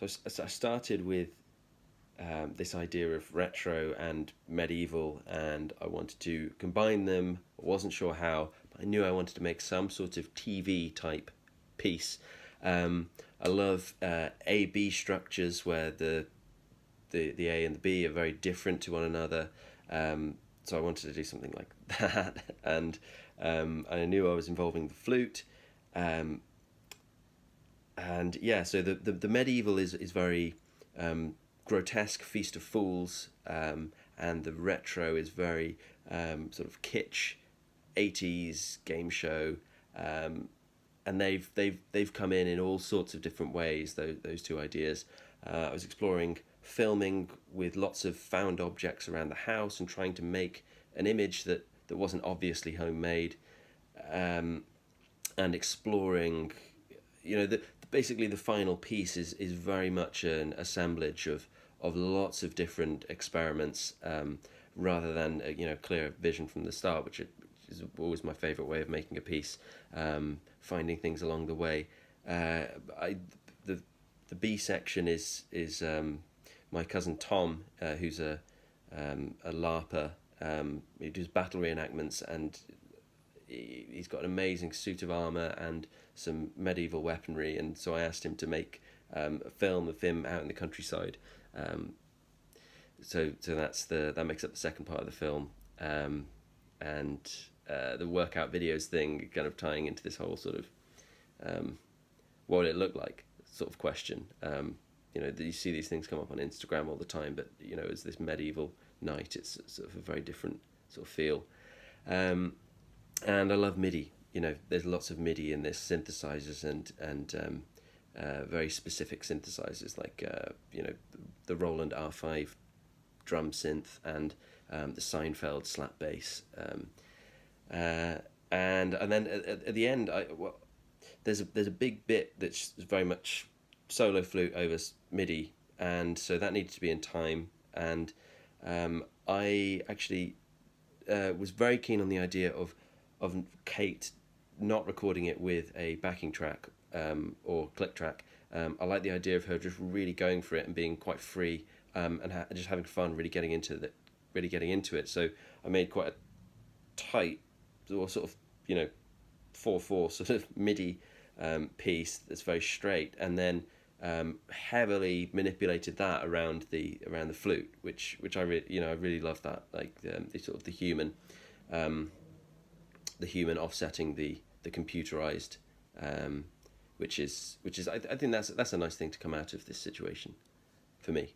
So I started with this idea of retro and medieval, and I wanted to combine them. I wasn't sure how, but I knew I wanted to make some sort of TV type piece. I love A B structures where the A and the B are very different to one another. So I wanted to do something like that, and I knew I was involving the flute. And yeah, so the medieval is very grotesque Feast of Fools, and the retro is very sort of kitsch 80s game show, and they've come in all sorts of different ways. Those two ideas. I was exploring filming with lots of found objects around the house and trying to make an image that wasn't obviously homemade, and exploring, basically the final piece is very much an assemblage of lots of different experiments, rather than clear vision from the start, which is always my favourite way of making a piece, finding things along the way. The B section is my cousin Tom, who's a LARPer. He does battle reenactments, and he's got an amazing suit of armour and some medieval weaponry, and so I asked him to make a film of him out in the countryside. So that makes up the second part of the film, and the workout videos thing kind of tying into this whole sort of what would it look like sort of question. You see these things come up on Instagram all the time, but as this medieval night, it's sort of a very different sort of feel. And I love MIDI. There's lots of MIDI in this, synthesizers and very specific synthesizers like the Roland R5 drum synth and the Seinfeld slap bass. And then at the end, there's a big bit that's very much solo flute over MIDI, and so that needed to be in time. And I actually was very keen on the idea of Kate not recording it with a backing track or click track. I like the idea of her just really going for it and being quite free, and just having fun, really getting into it. So I made quite a tight, or sort of 4/4 sort of MIDI piece that's very straight, and then heavily manipulated that around the flute, which I really love that, like the sort of the human offsetting the computerized, which is I think that's a nice thing to come out of this situation for me.